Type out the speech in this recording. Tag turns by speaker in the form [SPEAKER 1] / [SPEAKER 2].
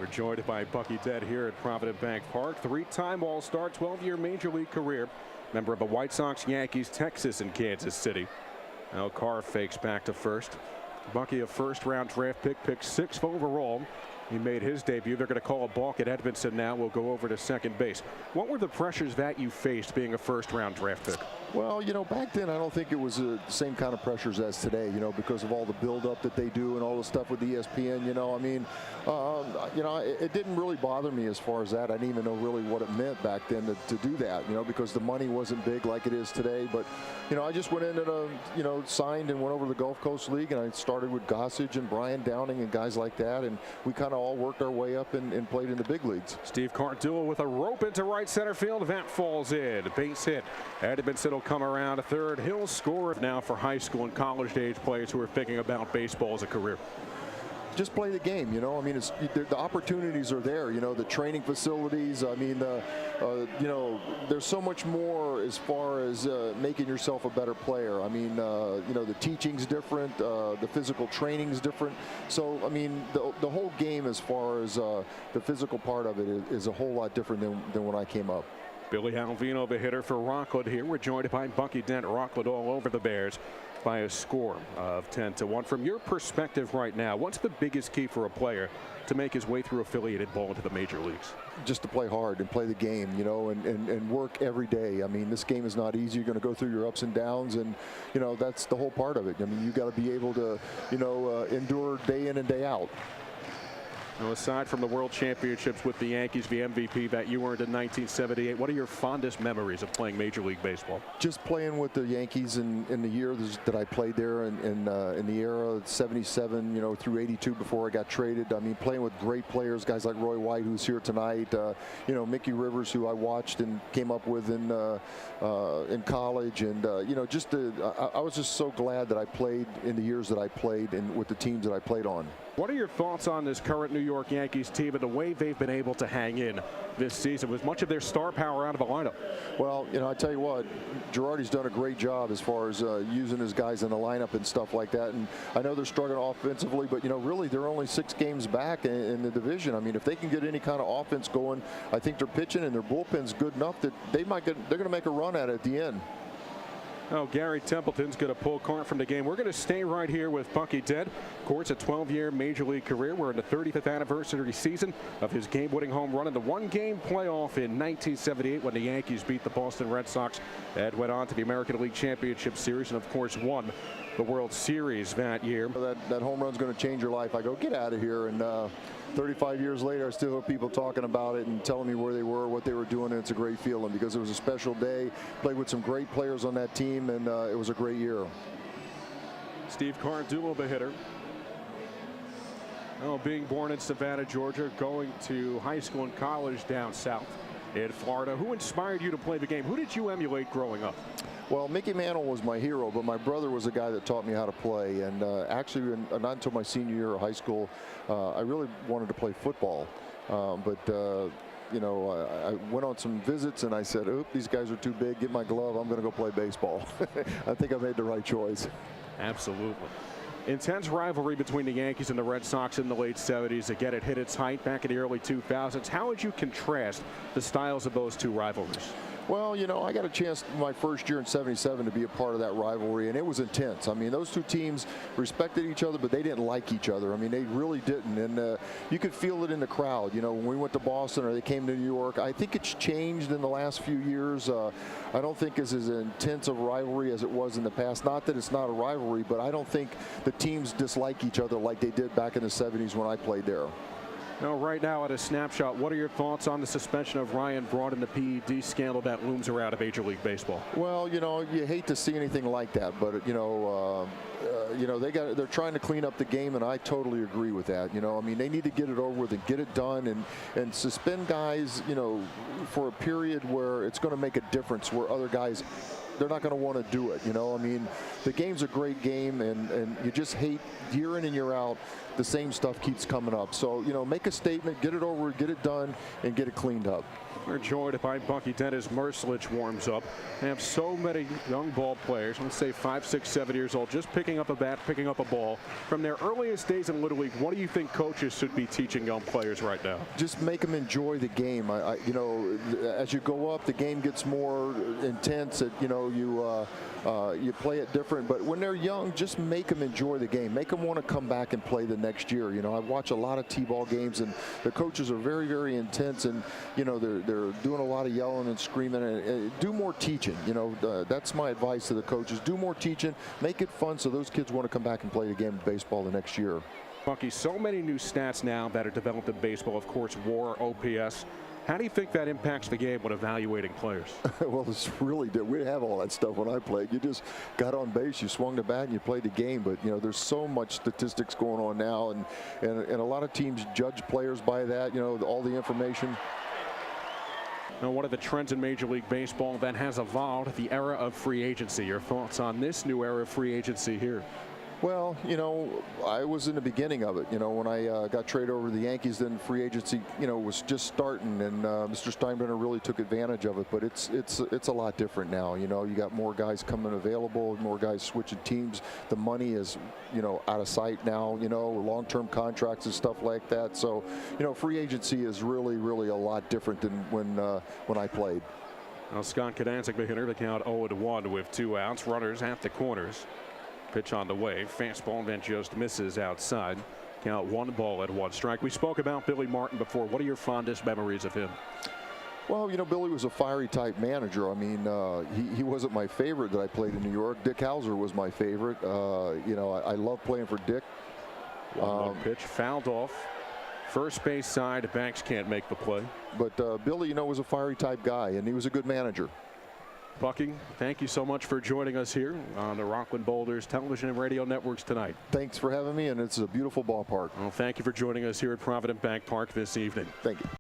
[SPEAKER 1] We're joined by Bucky Dent here at Provident Bank Park. Three-time All-Star, 12-year Major League career. Member of the White Sox, Yankees, Texas, and Kansas City. Now Carr fakes back to first. Bucky, a first-round draft pick, picked 6th overall. He made his debut. They're going to call a balk at Edmonton now. We'll go over to second base. What were the pressures that you faced being a first-round draft pick?
[SPEAKER 2] Well, you know, back then I don't think it was the same kind of pressures as today, you know, because of all the build-up that they do and all the stuff with ESPN, you know. I mean, it didn't really bother me as far as that. I didn't even know really what it meant back then to do that, you know, because the money wasn't big like it is today. But, you know, I just went in and, signed and went over to the Gulf Coast League, and I started with Gossage and Brian Downing and guys like that, and we kind of all worked our way up and played in the big leagues.
[SPEAKER 1] Steve Cardullo with a rope into right center field. That falls in. Base hit. Edmonton will come around a third. He'll score now for high school and college age players who are thinking about baseball as a career.
[SPEAKER 2] Just play the game, you know. I mean, the opportunities are there, you know, the training facilities. I mean, there's so much more as far as making yourself a better player. I mean, the teaching's different, the physical training's different. So, I mean, the whole game as far as the physical part of it is a whole lot different than when I came up.
[SPEAKER 1] Billy Alvino, the hitter for Rockland here. We're joined by Bucky Dent. Rockland all over the Bears by a score of 10-1. From your perspective right now, what's the biggest key for a player to make his way through affiliated ball into the major leagues?
[SPEAKER 2] Just to play hard and play the game, you know, and work every day. I mean, this game is not easy. You're going to go through your ups and downs, and, you know, that's the whole part of it. I mean, you got to be able to, endure day in and day out.
[SPEAKER 1] Now, aside from the World Championships with the Yankees, the MVP that you earned in 1978, what are your fondest memories of playing Major League Baseball?
[SPEAKER 2] Just playing with the Yankees in the year that I played there, in the era of 77, you know, through 82 before I got traded. I mean, playing with great players, guys like Roy White, who's here tonight, Mickey Rivers, who I watched and came up with in college, and I was just so glad that I played in the years that I played and with the teams that I played on.
[SPEAKER 1] What are your thoughts on this current New York Yankees team and the way they've been able to hang in this season with much of their star power out of the lineup?
[SPEAKER 2] Well, you know, I tell you what, Girardi's done a great job as far as using his guys in the lineup and stuff like that. And I know they're struggling offensively, but, you know, really they're only 6 games back in the division. I mean, if they can get any kind of offense going, I think their pitching and their bullpen's good enough that they're going to make a run at it at the end.
[SPEAKER 1] Oh, Gary Templeton's going to pull Carr from the game. We're going to stay right here with Bucky Dent. Of course, a 12-year Major League career. We're in the 35th anniversary season of his game-winning home run in the one-game playoff in 1978 when the Yankees beat the Boston Red Sox and went on to the American League Championship Series and, of course, won the World Series that year.
[SPEAKER 2] That home run's going to change your life. I go, get out of here. And 35 years later, I still hear people talking about it and telling me where they were, what they were doing, and it's a great feeling because it was a special day. Played with some great players on that team, and it was a great year.
[SPEAKER 1] Steve Cardullo, the hitter. Oh, being born in Savannah, Georgia, going to high school and college down south in Florida. Who inspired you to play the game? Who did you emulate growing up?
[SPEAKER 2] Well, Mickey Mantle was my hero, but my brother was the guy that taught me how to play. And actually, not until my senior year of high school, I really wanted to play football. I went on some visits and I said, "Oop, these guys are too big. Get my glove. I'm going to go play baseball." I think I made the right choice.
[SPEAKER 1] Absolutely. Intense rivalry between the Yankees and the Red Sox in the late 70s. Again, it hit its height back in the early 2000s. How would you contrast the styles of those two rivalries?
[SPEAKER 2] Well, you know, I got a chance my first year in '77 to be a part of that rivalry, and it was intense. I mean, those two teams respected each other, but they didn't like each other. I mean, they really didn't, and you could feel it in the crowd. You know, when we went to Boston or they came to New York, I think it's changed in the last few years. I don't think it's as intense of rivalry as it was in the past. Not that it's not a rivalry, but I don't think the teams dislike each other like they did back in the '70s when I played there.
[SPEAKER 1] Now, right now at a snapshot, what are your thoughts on the suspension of Ryan Braun and the PED scandal that looms around Major League Baseball?
[SPEAKER 2] Well, you know, you hate to see anything like that, but they're trying to clean up the game, and I totally agree with that. You know, I mean, they need to get it over with and get it done, and suspend guys, you know, for a period where it's going to make a difference, where other guys, they're not going to want to do it. You know, I mean, the game's a great game, and you just hate year in and year out the same stuff keeps coming up. So, you know, make a statement, get it over, get it done, and get it cleaned up.
[SPEAKER 1] We're joined by Bucky Dent as Mercelich warms up. They have so many young ball players, let's say 5, 6, 7 years old, just picking up a bat, picking up a ball. From their earliest days in Little League, what do you think coaches should be teaching young players right now?
[SPEAKER 2] Just make them enjoy the game. You know, as you go up, the game gets more intense. You know, you play it different. But when they're young, just make them enjoy the game. Make them want to come back and play the next year. You know, I watch a lot of T-ball games, and the coaches are very, very intense, and you know, they're doing a lot of yelling and screaming. And do more teaching. You know, that's my advice to the coaches. Do more teaching. Make it fun so those kids want to come back and play the game of baseball the next year.
[SPEAKER 1] Bucky, so many new stats now that are developed in baseball. Of course, WAR, OPS. How do you think that impacts the game when evaluating players?
[SPEAKER 2] Well, it's really good. We didn't have all that stuff when I played. You just got on base, you swung the bat, and you played the game. But, you know, there's so much statistics going on now, and a lot of teams judge players by that, you know, all the information.
[SPEAKER 1] Now, one of the trends in Major League Baseball that has evolved, the era of free agency. Your thoughts on this new era of free agency here?
[SPEAKER 2] Well, you know, I was in the beginning of it. You know, when I got traded over to the Yankees, then free agency, you know, was just starting, and Mr. Steinbrenner really took advantage of it. But it's a lot different now. You know, you got more guys coming available, more guys switching teams. The money is, you know, out of sight now. You know, long-term contracts and stuff like that. So, you know, free agency is really, really a lot different than when I played.
[SPEAKER 1] Now, Scott Kadancic, the hitter, the count 0-1 with 2 outs. Runners at the corners. Pitch on the way. Fastball then just misses outside. Count 1 ball at 1 strike. We spoke about Billy Martin before. What are your fondest memories of him?
[SPEAKER 2] Well, you know, Billy was a fiery type manager. I mean, he wasn't my favorite that I played in New York. Dick Hauser was my favorite. You know, I love playing for Dick.
[SPEAKER 1] 1-1 pitch fouled off. First base side. Banks can't make the play.
[SPEAKER 2] But Billy, you know, was a fiery type guy, and he was a good manager.
[SPEAKER 1] Bucky, thank you so much for joining us here on the Rockland Boulders television and radio networks tonight.
[SPEAKER 2] Thanks for having me, and it's a beautiful ballpark.
[SPEAKER 1] Well, thank you for joining us here at Provident Bank Park this evening.
[SPEAKER 2] Thank you.